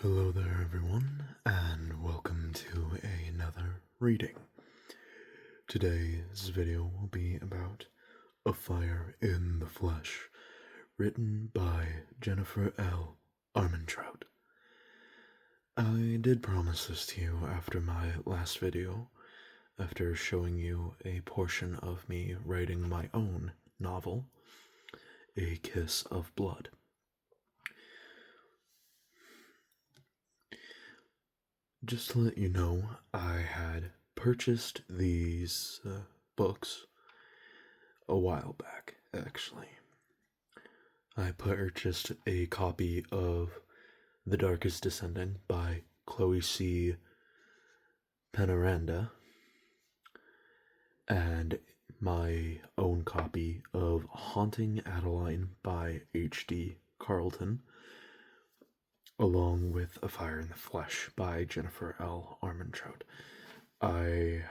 Hello there, everyone, and welcome to another reading. Today's video will be about A Fire in the Flesh, written by Jennifer L. Armentrout. I did promise this to you after my last video, after showing you a portion of me writing my own novel, A Kiss of Blood. Just to let you know, I had purchased these books a while back, actually. I purchased a copy of The Darkest Descending by Chloe C. Penaranda and my own copy of Haunting Adeline by H.D. Carlton, along with A Fire in the Flesh by Jennifer L. Armentrout. I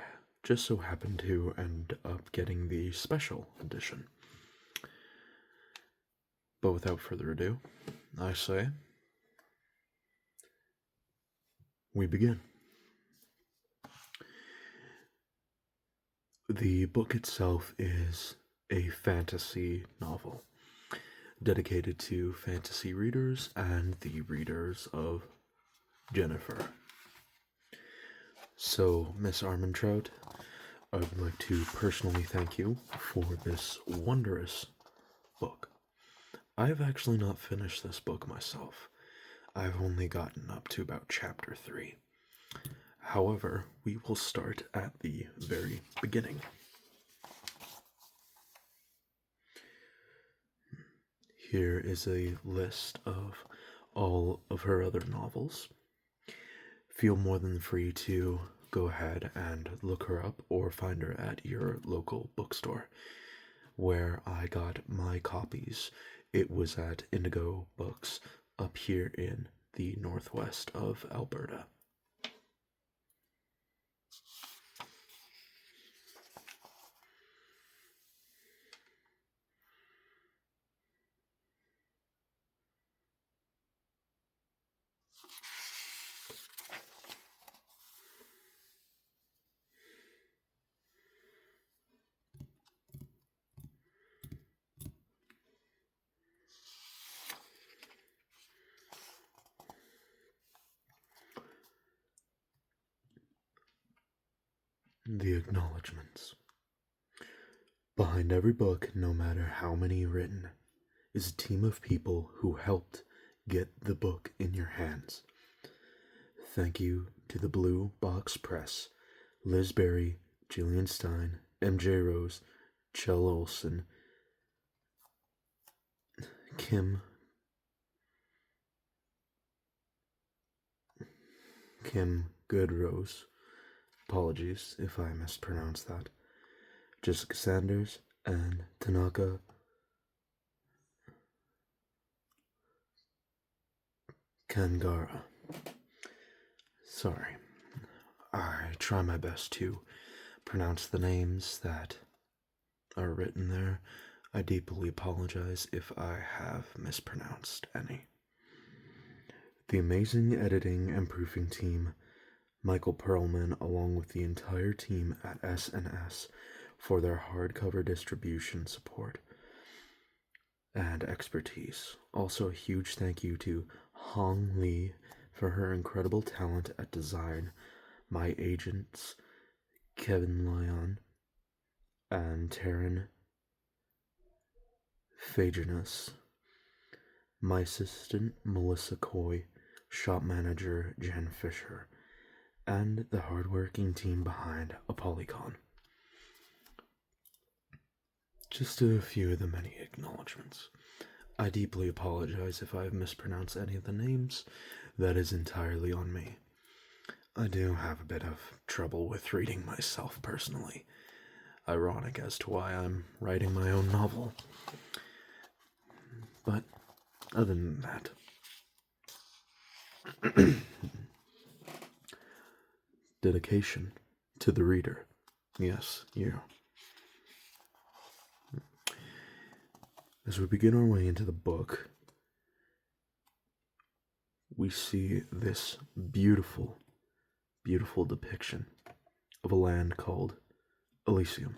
just so happened to end up getting the special edition. But without further ado, I say, we begin. The book itself is a fantasy novel dedicated to fantasy readers and the readers of Jennifer. So, Miss Armentrout, I would like to personally thank you for this wondrous book. I've actually not finished this book myself. I've only gotten up to about chapter 3. However, we will start at the very beginning. Here is a list of all of her other novels. Feel more than free to go ahead and look her up or find her at your local bookstore. Where I got my copies, it was at Indigo Books up here in the northwest of Alberta. The acknowledgements. Behind every book, no matter how many written, is a team of people who helped get the book in your hands. Thank you to the Blue Box Press, Liz Berry, Jillian Stein, MJ Rose, Chell Olson, Kim Goodrose, apologies if I mispronounced that, Jessica Sanders, and Tanaka Kangara. Sorry, I try my best to pronounce the names that are written there. I deeply apologize if I have mispronounced any. The amazing editing and proofing team, Michael Perlman, along with the entire team at S&S for their hardcover distribution support and expertise. Also a huge thank you to Hong Lee for her incredible talent at design, my agents Kevin Lyon and Taryn Faginus, my assistant Melissa Coy, shop manager Jen Fisher, and the hardworking team behind Apolycon. Just a few of the many acknowledgements. I deeply apologize if I've mispronounced any of the names. That is entirely on me. I do have a bit of trouble with reading myself personally. Ironic as to why I'm writing my own novel. But other than that, dedication to the reader. Yes, you. As we begin our way into the book, we see this beautiful, beautiful depiction of a land called Elysium.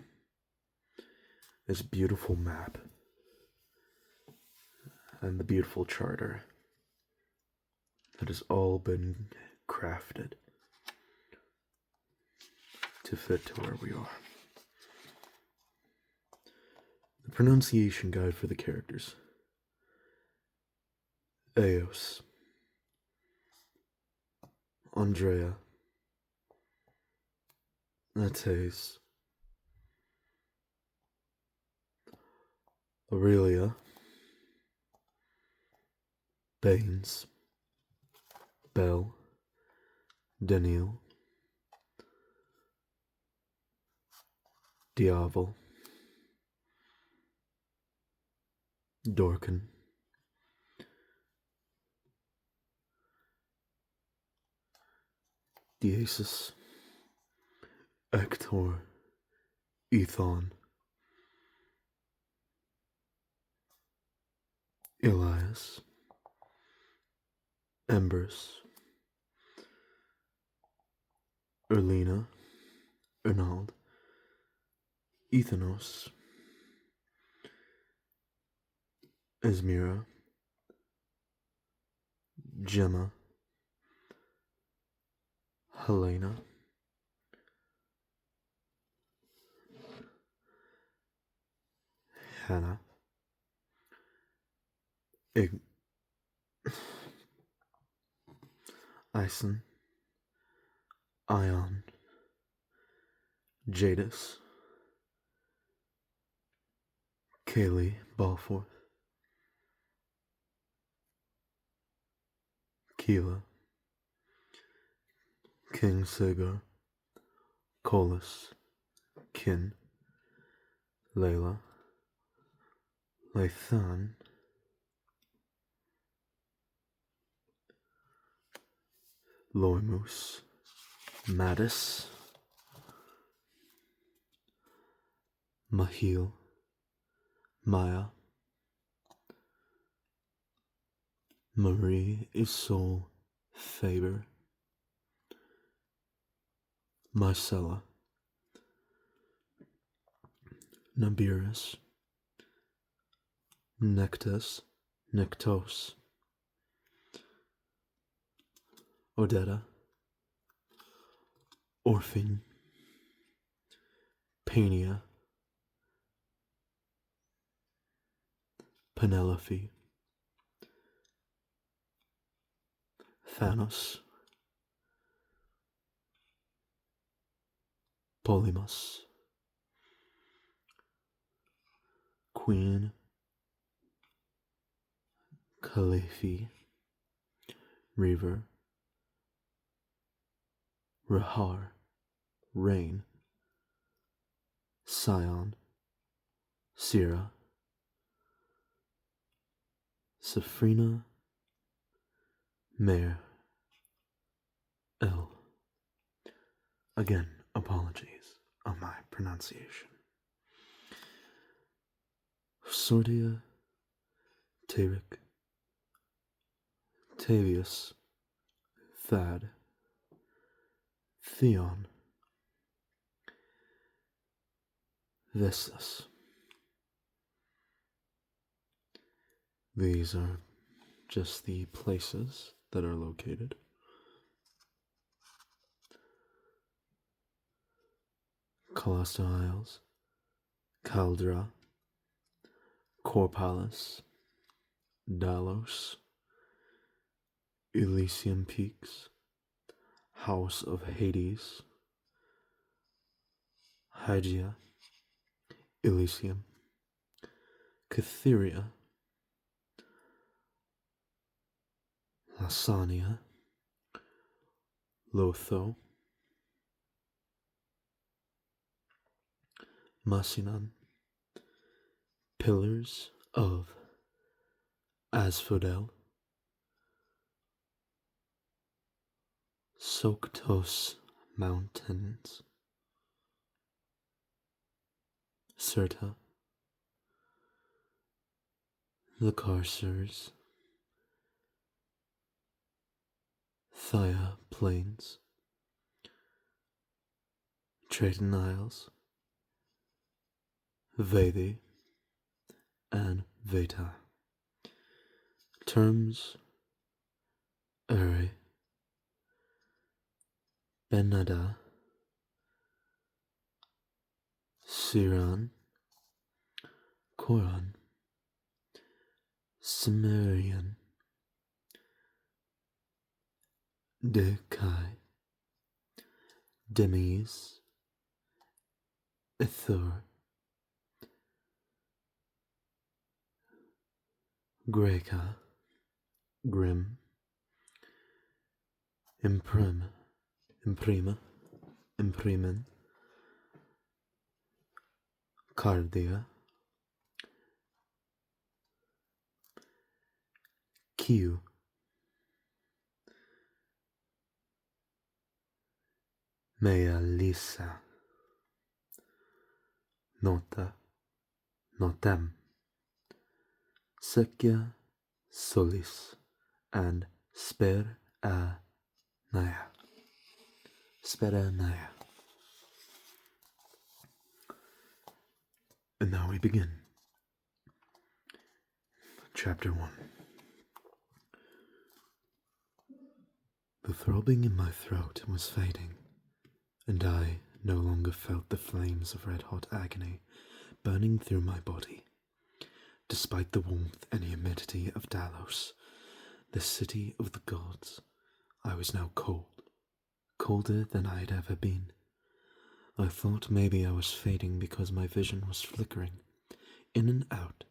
This beautiful map and the beautiful charter that has all been crafted to fit to where we are. The pronunciation guide for the characters: Eos, Andrea, Nates, Aurelia, Baines, Bell, Daniel, Diavel, Dorkin, Diasis, Ector, Ethon, Elias, Embers, Erlina, Ernald, Ethanos, Esmira, Gemma, Helena, Hannah, Ison, Ion, Jadis, Kaylee Balforth, Keela, King Sagar, Colas, Kin, Layla, Lathan, Loimus, Mattis, Mahil, Maya, Marie Isol Faber, Marcella, Nabiris, Nectus, Nectos, Odetta, Orphan, Pania, Penelope, Thanos, Polymus, Queen, Khalefi, Reaver, Rahar, Rain, Scion, Syrah, Safrina, Mare, L. Again, apologies on my pronunciation. Sordia, Tarek, Tavius, Thad, Theon, Vestas. These are just the places that are located. Colossus Isles, Caldra, Corpalis, Dalos, Elysium Peaks, House of Hades, Hygia, Elysium, Cytheria, Lasania, Lotho, Masinan, Pillars of Asphodel, Soktos Mountains, Sirta, the Carcers, Thaya Plains, Trading Isles, Vedi, and Veta. Terms Uri, Benada, Siran, Koran, Cimmerian, Dekai, Demis, Ithur, Greca, Grim, Imprima, Imprimen, Cardia, Q, Mea Lisa, Nota, Notem, Secia, Solis, and Naya. Naya. And now we begin. Chapter 1. The throbbing in my throat was fading, and I no longer felt the flames of red-hot agony burning through my body. Despite the warmth and humidity of Dalos, the city of the gods, I was now cold, colder than I had ever been. I thought maybe I was fading because my vision was flickering, in and out.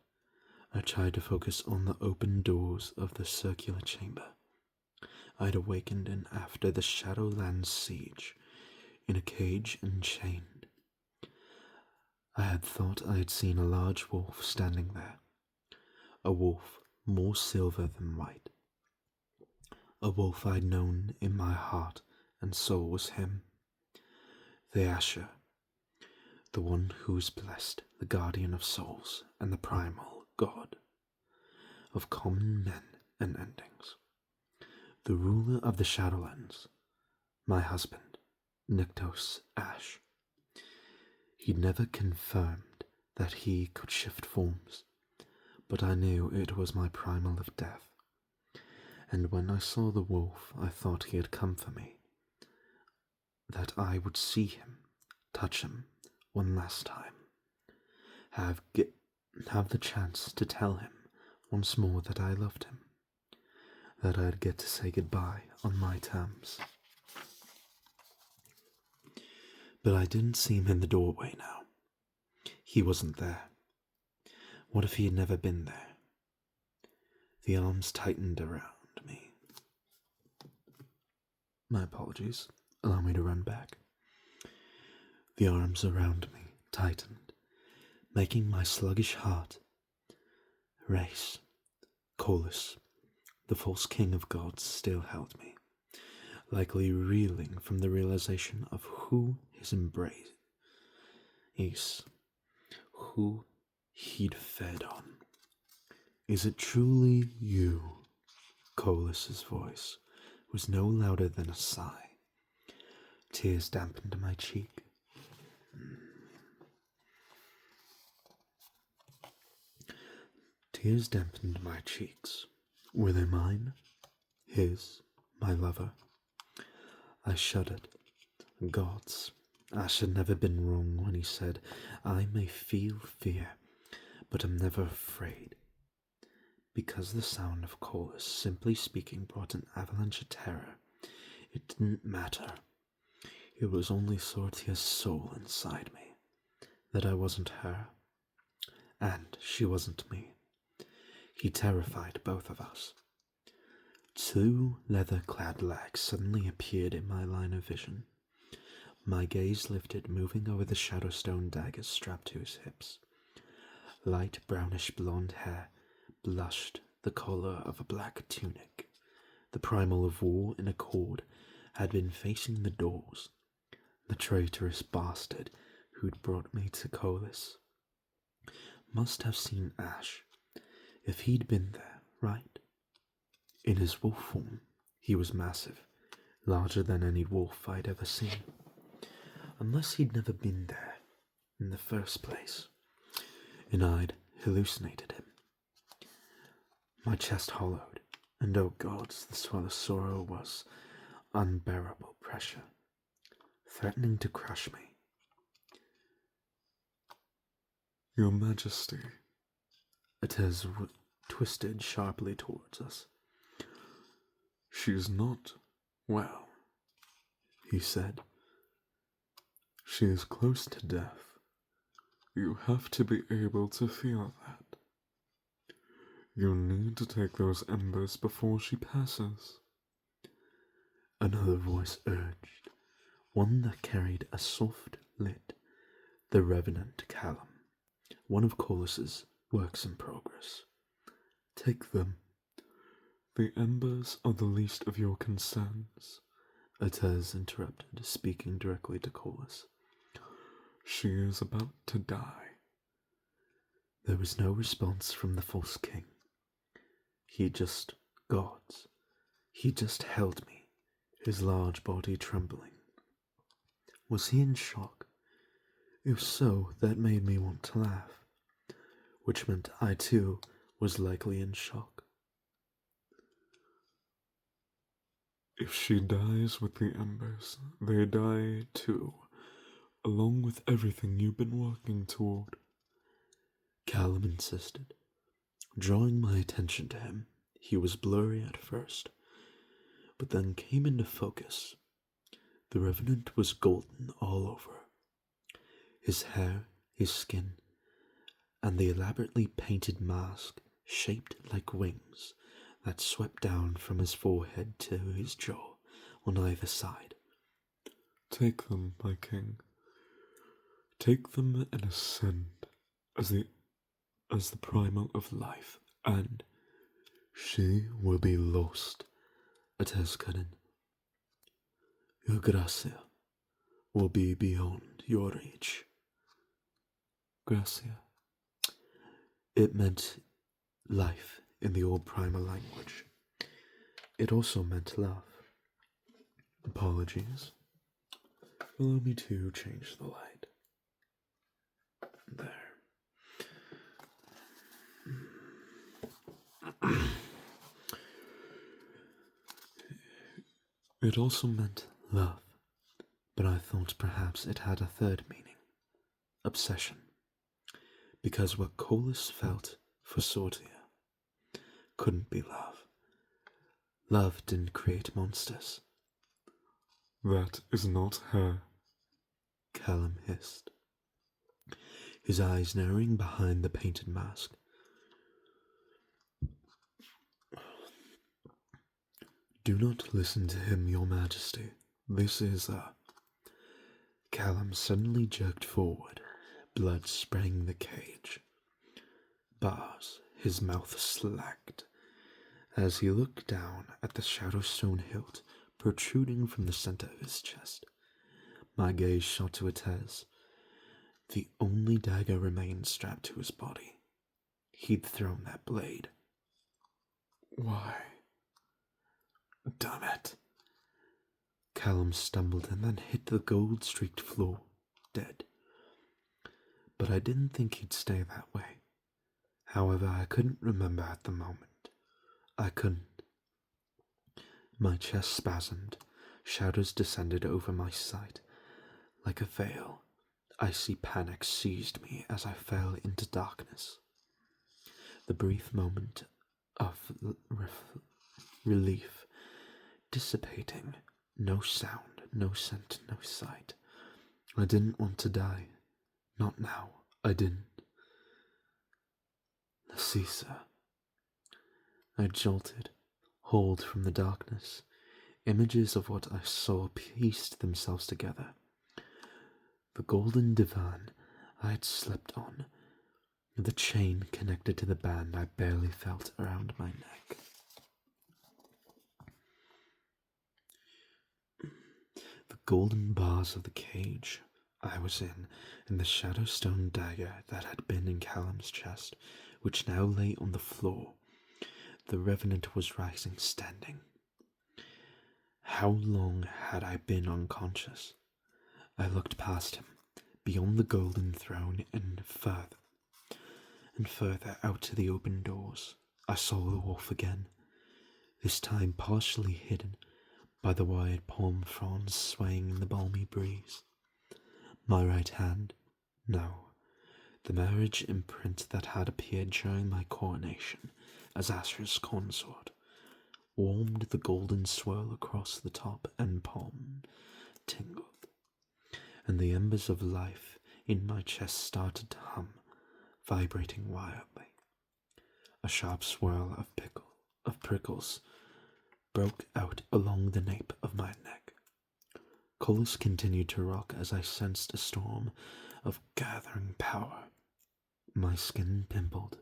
I tried to focus on the open doors of the circular chamber. I had awakened in after the Shadowlands siege, in a cage and chained. I had thought I had seen a large wolf standing there, a wolf more silver than white. A wolf I'd known in my heart and soul was him, the Asher, the one who is blessed, the guardian of souls, and the primal god of common men and endings. The ruler of the Shadowlands, my husband, Nyktos Ash. He'd never confirmed that he could shift forms, but I knew it was my primal of death. And when I saw the wolf, I thought he had come for me, that I would see him, touch him, one last time, have the chance to tell him once more that I loved him, that I'd get to say goodbye on my terms. But I didn't see him in the doorway now. He wasn't there. What if he had never been there? The arms tightened around me. My apologies. Allow me to run back. The arms around me tightened, making my sluggish heart race. Colus, the false king of gods, still held me, likely reeling from the realization of who his embrace is, who he'd fed on. Is it truly you? Colus's voice was no louder than a sigh. Tears dampened my cheek. Tears dampened my cheeks. Were they mine? His? My lover? I shuddered. Gods, Ash had never been wrong when he said, I may feel fear, but am never afraid. Because the sound of Colus simply speaking brought an avalanche of terror, it didn't matter. It was only Sortia's soul inside me, that I wasn't her, and she wasn't me. He terrified both of us. Two leather-clad legs suddenly appeared in my line of vision. My gaze lifted, moving over the shadowstone daggers strapped to his hips. Light brownish blonde hair blushed the collar of a black tunic. The primal of war in a cord had been facing the doors, the traitorous bastard who'd brought me to Colus. Must have seen Ash, if he'd been there, right? In his wolf form, he was massive, larger than any wolf I'd ever seen, unless he'd never been there in the first place, and I'd hallucinated him. My chest hollowed, and oh gods, the swell of sorrow was unbearable pressure, threatening to crush me. Your Majesty, Atez twisted sharply towards us. She is not well, he said. She is close to death. You have to be able to feel that. You need to take those embers before she passes. Another voice urged, one that carried a soft lit, the Revenant Callum, one of Colus's works in progress. Take them. The embers are the least of your concerns, Atez interrupted, speaking directly to Colus. She is about to die. There was no response from the false king. He just held me, his large body trembling. Was he in shock? If so, that made me want to laugh, which meant I too was likely in shock. If she dies with the embers, they die too, along with everything you've been working toward, Callum insisted. Drawing my attention to him, he was blurry at first, but then came into focus. The Revenant was golden all over. His hair, his skin, and the elaborately painted mask shaped like wings that swept down from his forehead to his jaw on either side. Take them, my king. Take them and ascend as the primal of life, and she will be lost at Escaden. Your Gracia will be beyond your reach. Gracia. It meant life in the old primal language. It also meant love. Apologies. Allow me to change the light. There. It also meant love, but I thought perhaps it had a third meaning. Obsession. Because what Colus felt for Sortia couldn't be love. Love didn't create monsters. That is not her, Callum hissed, his eyes narrowing behind the painted mask. Do not listen to him, your majesty. This is Callum suddenly jerked forward, blood spraying the cage. Bars, his mouth slacked, as he looked down at the shadowstone hilt protruding from the center of his chest. My gaze shot to Atez. The only dagger remained strapped to his body. He'd thrown that blade. Why? Damn it. Callum stumbled and then hit the gold-streaked floor, dead. But I didn't think he'd stay that way. However, I couldn't remember at the moment. I couldn't. My chest spasmed. Shadows descended over my sight. Like a veil, icy panic seized me as I fell into darkness. The brief moment of relief dissipating. No sound, no scent, no sight. I didn't want to die. Not now. I didn't. Caesar. I jolted, hauled from the darkness. Images of what I saw pieced themselves together. The golden divan I had slept on, the chain connected to the band I barely felt around my neck. The golden bars of the cage I was in, and the shadowstone dagger that had been in Callum's chest, which now lay on the floor. The Revenant was rising, standing. How long had I been unconscious? I looked past him, beyond the golden throne, and further out to the open doors. I saw the wolf again, this time partially hidden by the wide palm fronds swaying in the balmy breeze. My right hand, no, the marriage imprint that had appeared during my coronation as Asher's consort, warmed the golden swirl across the top and palm, tingled, and the embers of life in my chest started to hum, vibrating wildly. A sharp swirl of prickles broke out along the nape of my neck. Colors continued to rock as I sensed a storm of gathering power. My skin pimpled,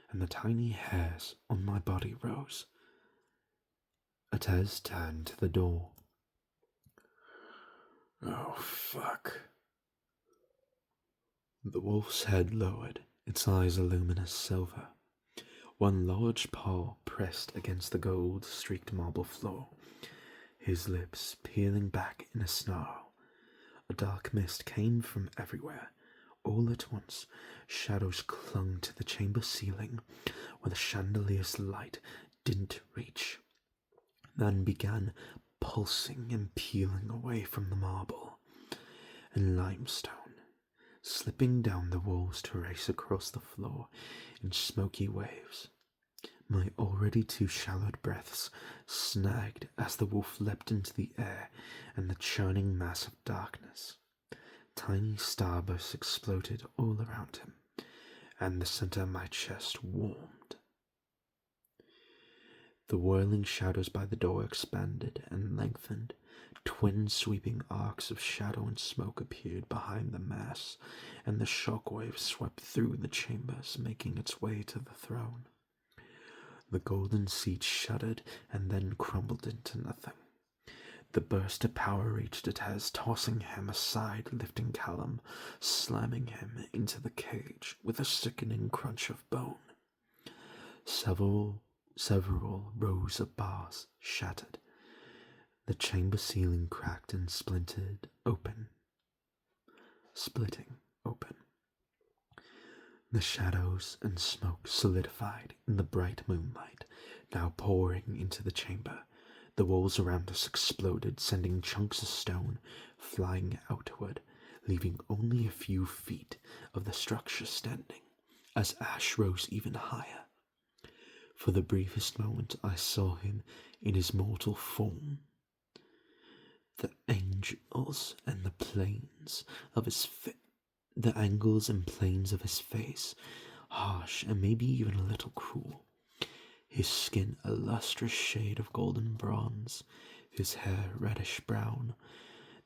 and the tiny hairs on my body rose. Atez turned to the door. Oh, fuck. The wolf's head lowered, its eyes a luminous silver. One large paw pressed against the gold-streaked marble floor, his lips peeling back in a snarl. A dark mist came from everywhere. All at once, shadows clung to the chamber ceiling where the chandelier's light didn't reach, then began pulsing and peeling away from the marble and limestone, slipping down the walls to race across the floor in smoky waves. My already too shallowed breaths snagged as the wolf leapt into the air and the churning mass of darkness. Tiny starbursts exploded all around him, and the center of my chest warmed. The whirling shadows by the door expanded and lengthened. Twin sweeping arcs of shadow and smoke appeared behind the mass, and the shockwave swept through the chambers, making its way to the throne. The golden seat shuddered and then crumbled into nothing. The burst of power reached Atez, tossing him aside, lifting Callum, slamming him into the cage with a sickening crunch of bone. Several rows of bars shattered. The chamber ceiling cracked and splitting open. The shadows and smoke solidified in the bright moonlight, now pouring into the chamber. The walls around us exploded, sending chunks of stone flying outward, leaving only a few feet of the structure standing, as Ash rose even higher. For the briefest moment I saw him in his mortal form. The angles and the planes of his the angles and planes of his face, harsh and maybe even a little cruel. His skin a lustrous shade of golden bronze, his hair reddish brown,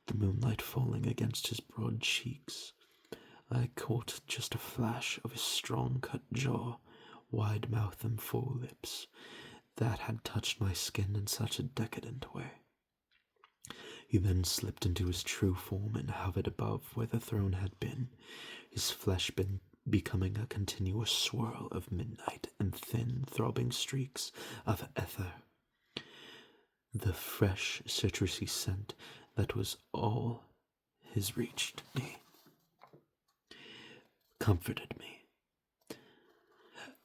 the moonlight falling against his broad cheeks. I caught just a flash of his strong-cut jaw, wide mouth and full lips that had touched my skin in such a decadent way. He then slipped into his true form and hovered above where the throne had been, his flesh becoming a continuous swirl of midnight and thin, throbbing streaks of ether. The fresh, citrusy scent that was all his reached me, comforted me.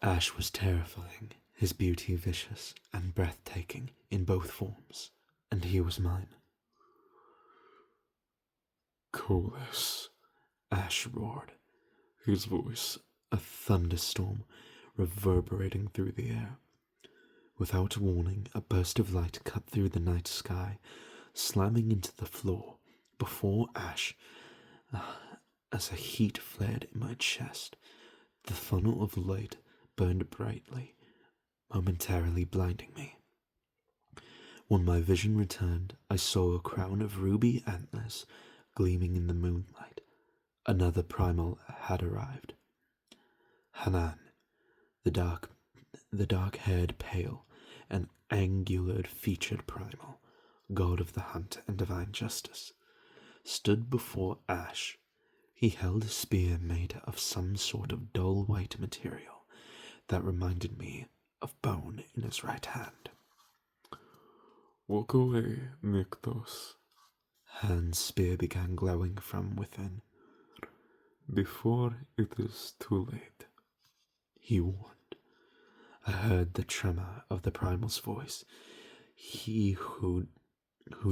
Ash was terrifying, his beauty vicious and breathtaking in both forms, and he was mine. Coolest, Ash roared, his voice a thunderstorm reverberating through the air. Without warning, a burst of light cut through the night sky, slamming into the floor before Ash, as a heat flared in my chest. The funnel of light burned brightly, momentarily blinding me. When my vision returned, I saw a crown of ruby antlers gleaming in the moonlight. Another primal had arrived. Hanan, the dark-haired, pale, and angular-featured primal, god of the hunt and divine justice, stood before Ash. He held a spear made of some sort of dull white material that reminded me of bone in his right hand. Walk away, Nyktos, Han's spear began glowing from within. before it is too late. He warned. I heard the tremor of the primal's voice. He who'd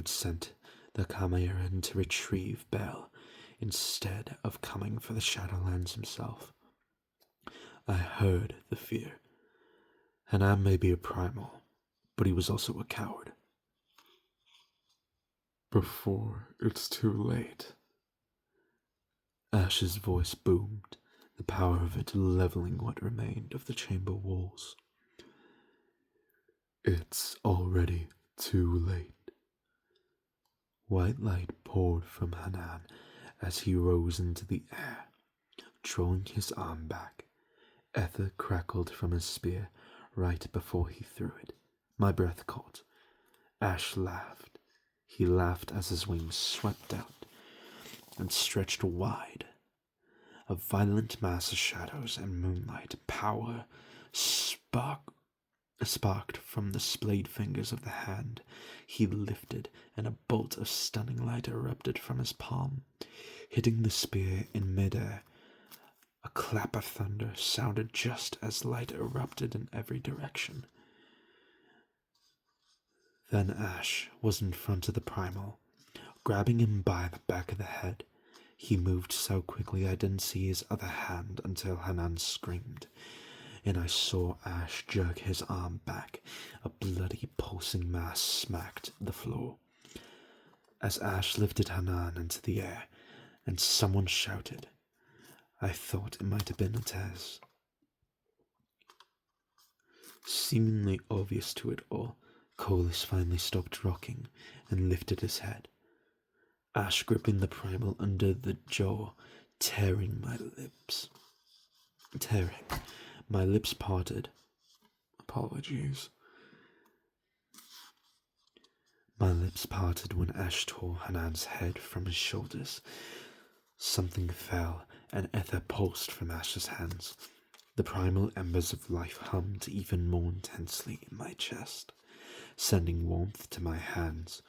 sent the Chimera to retrieve Bell instead of coming for the Shadowlands himself. I heard the fear. Hanan may be a primal, but he was also a coward. Before it's too late. Ash's voice boomed, the power of it leveling what remained of the chamber walls. It's already too late. White light poured from Hanan as he rose into the air, drawing his arm back. Ether crackled from his spear right before he threw it. My breath caught. Ash laughed. He laughed as his wings swept out and stretched wide. A violent mass of shadows and moonlight power sparked from the splayed fingers of the hand he lifted, and a bolt of stunning light erupted from his palm, hitting the spear in midair. A clap of thunder sounded just as light erupted in every direction. Then Ash was in front of the primal, grabbing him by the back of the head. He moved so quickly I didn't see his other hand until Hanan screamed, and I saw Ash jerk his arm back. A bloody, pulsing mass smacked the floor. As Ash lifted Hanan into the air, and someone shouted. I thought it might have been Atez. Seemingly obvious to it all, Colis finally stopped rocking and lifted his head. Ash gripping the primal under the jaw, tearing. My lips parted. Apologies. My lips parted when Ash tore Hanan's head from his shoulders. Something fell, and ether pulsed from Ash's hands. The primal embers of life hummed even more intensely in my chest, sending warmth to my hands.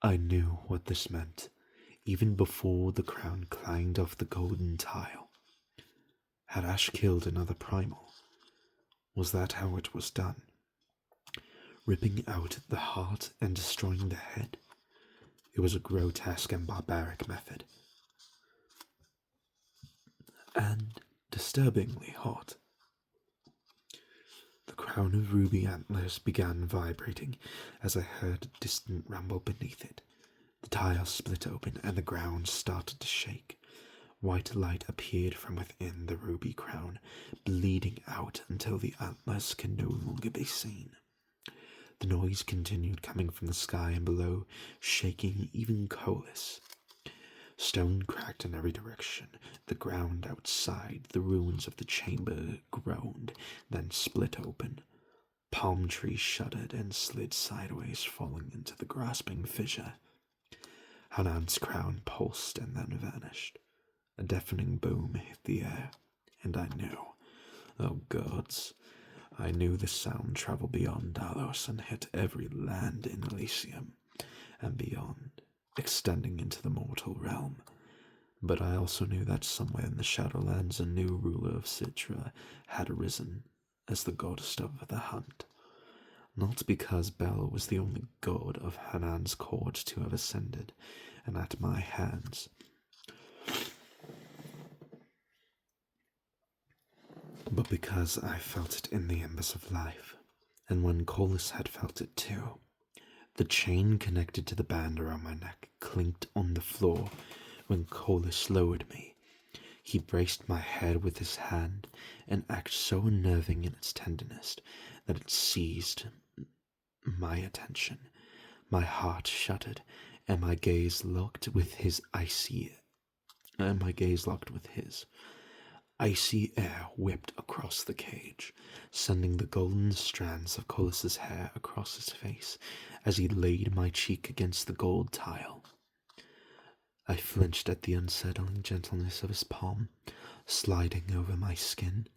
I knew what this meant, even before the crown clanged off the golden tile. Had Ash killed another primal? Was that how it was done? Ripping out the heart and destroying the head? It was a grotesque and barbaric method. And disturbingly hot. The crown of ruby antlers began vibrating as I heard a distant rumble beneath it. The tile split open and the ground started to shake. White light appeared from within the ruby crown, bleeding out until the antlers can no longer be seen. The noise continued coming from the sky and below, shaking even Colis. Stone cracked in every direction. The ground outside the ruins of the chamber groaned, then split open. Palm trees shuddered and slid sideways, falling into the grasping fissure. Hanan's crown pulsed and then vanished. A deafening boom hit the air, and I knew, oh gods, I knew the sound traveled beyond Dalos and hit every land in Elysium and beyond, extending into the mortal realm. But I also knew that somewhere in the Shadowlands a new ruler of Citra had arisen as the goddess of the hunt. Not because Bel was the only god of Hanan's court to have ascended, and at my hands, but because I felt it in the embers of life, and when Colis had felt it too. The chain connected to the band around my neck clinked on the floor when Colis lowered me. He braced my head with his hand, an act so unnerving in its tenderness that it seized my attention. My heart shuddered, and my gaze locked with his. Icy air whipped across the cage, sending the golden strands of Colis's hair across his face as he laid my cheek against the gold tile. I flinched at the unsettling gentleness of his palm, sliding over my skin.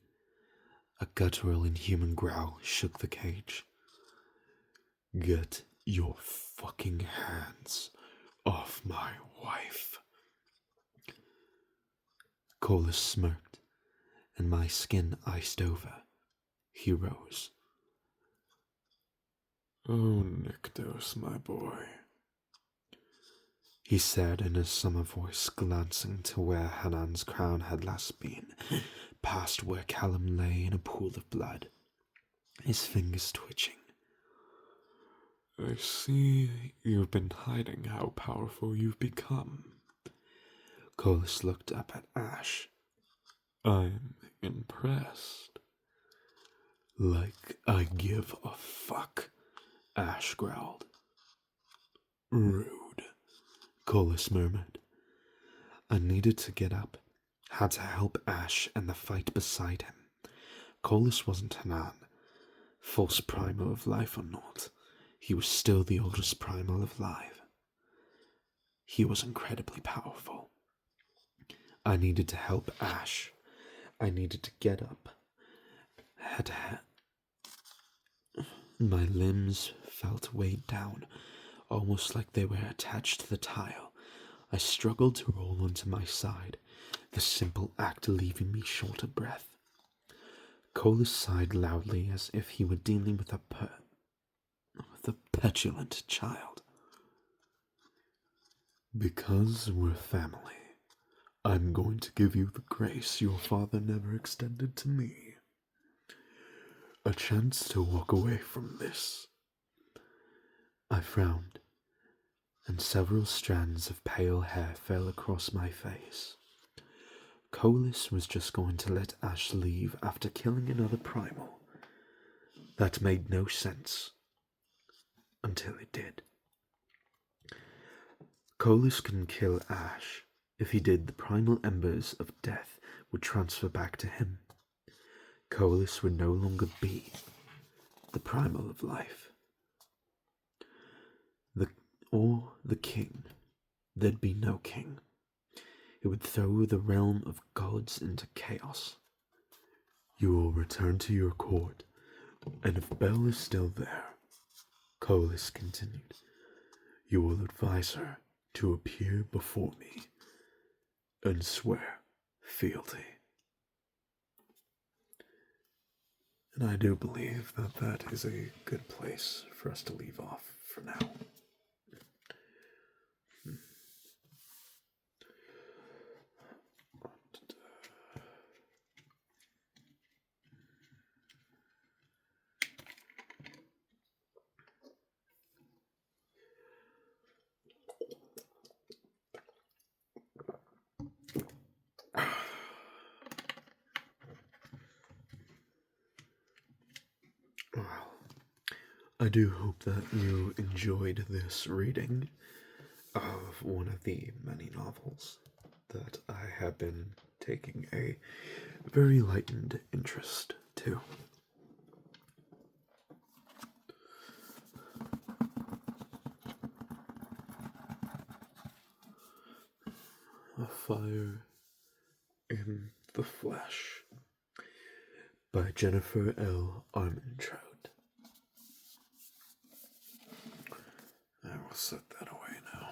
A guttural inhuman growl shook the cage. Get your fucking hands off my wife. Colas smirked, and my skin iced over. He rose. Oh, Nyktos, my boy, he said in a summer voice, glancing to where Hanan's crown had last been, past where Callum lay in a pool of blood, his fingers twitching. I see you've been hiding how powerful you've become. Colas looked up at Ash. I'm impressed. Like I give a fuck, Ash growled. Rude, Colas murmured. I needed to get up, had to help Ash and the fight beside him. Colas wasn't Hanan, false primal of life or not. He was still the oldest primal of life. He was incredibly powerful. I needed to help Ash. I needed to get up. My limbs felt weighed down, almost like they were attached to the tile. I struggled to roll onto my side, the simple act leaving me short of breath. Colas sighed loudly as if he were dealing with a petulant child. Because we're family, I'm going to give you the grace your father never extended to me. A chance to walk away from this. I frowned, and several strands of pale hair fell across my face. Colas was just going to let Ash leave after killing another primal. That made no sense. Until it did. Colas can kill Ash. If he did, the primal embers of death would transfer back to him. Colas would no longer be the primal of life. The king. There'd be no king. It would throw the realm of gods into chaos. You will return to your court, and if Belle is still there, Colas continued, you will advise her to appear before me and swear fealty. And I do believe that that is a good place for us to leave off for now. Well, I do hope that you enjoyed this reading of one of the many novels that I have been taking a very lightened interest to. A Fire in the Flesh by Jennifer L. Armentrout. I will set that away now.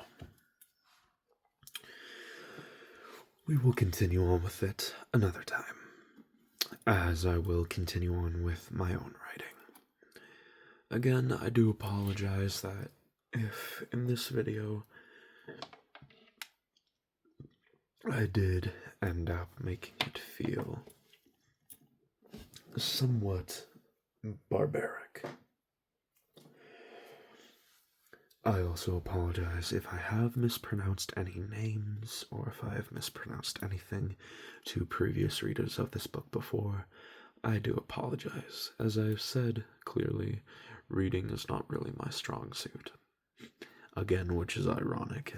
We will continue on with it another time, as I will continue on with my own writing. Again, I do apologize that if in this video I did end up making it feel somewhat barbaric. I also apologize if I have mispronounced any names or if I have mispronounced anything to previous readers of this book before. I do apologize. As I've said clearly, reading is not really my strong suit. Again, which is ironic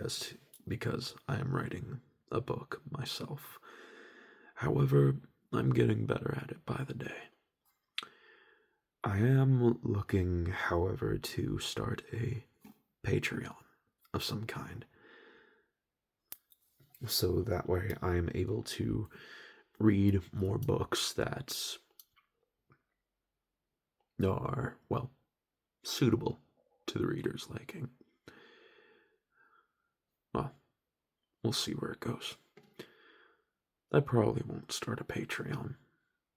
because I am writing a book myself. However, I'm getting better at it by the day. I am looking, however, to start a Patreon of some kind, so that way I am able to read more books that are, well, suitable to the reader's liking. Well, we'll see where it goes. I probably won't start a Patreon,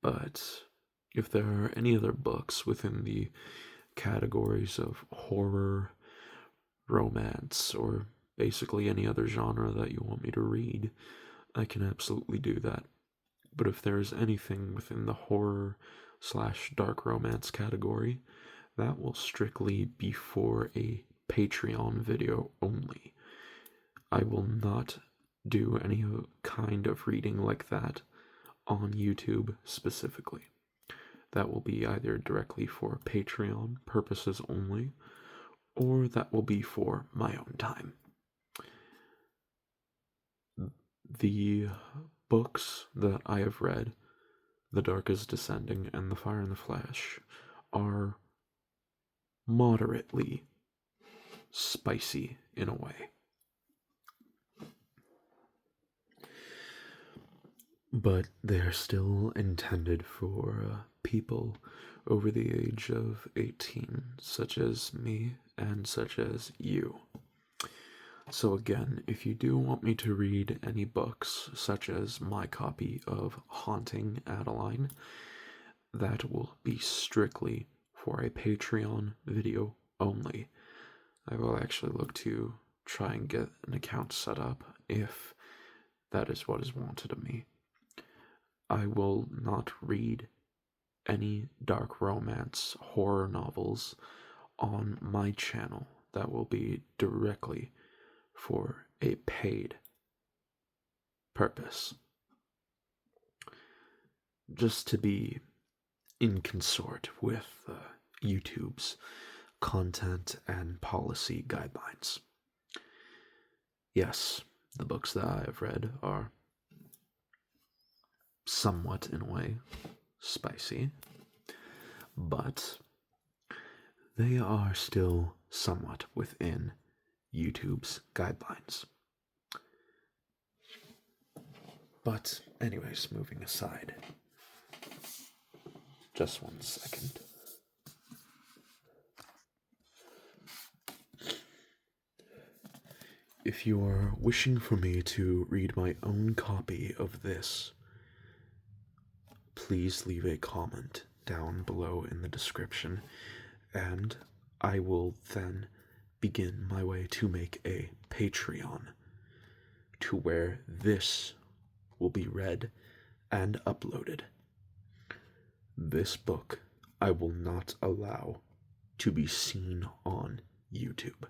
but if there are any other books within the categories of horror, romance, or basically any other genre that you want me to read, I can absolutely do that. But if there's anything within the horror slash dark romance category, that will strictly be for a Patreon video only. I will not do any kind of reading like that on YouTube specifically. That will be either directly for Patreon purposes only, or that will be for my own time. The books that I have read, The Dark is Descending and The Fire and the Flash, are moderately spicy in a way. But they're still intended for people over the age of 18, such as me and such as you. So again, if you do want me to read any books, such as my copy of Haunting Adeline, that will be strictly for a Patreon video only. I will actually look to try and get an account set up if that is what is wanted of me. I will not read any dark romance horror novels on my channel. That will be directly for a paid purpose. Just to be in consort with YouTube's content and policy guidelines. Yes, the books that I have read are somewhat, in a way, spicy, but they are still somewhat within YouTube's guidelines. But, anyways, moving aside. Just 1 second. If you are wishing for me to read my own copy of this, please leave a comment down below in the description, and I will then begin my way to make a Patreon to where this will be read and uploaded. This book I will not allow to be seen on YouTube.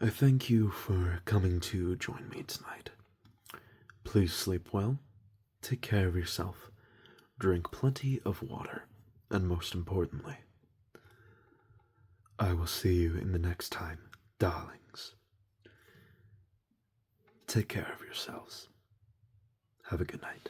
I thank you for coming to join me tonight. Please sleep well, take care of yourself, drink plenty of water, and most importantly, I will see you in the next time, darlings. Take care of yourselves. Have a good night.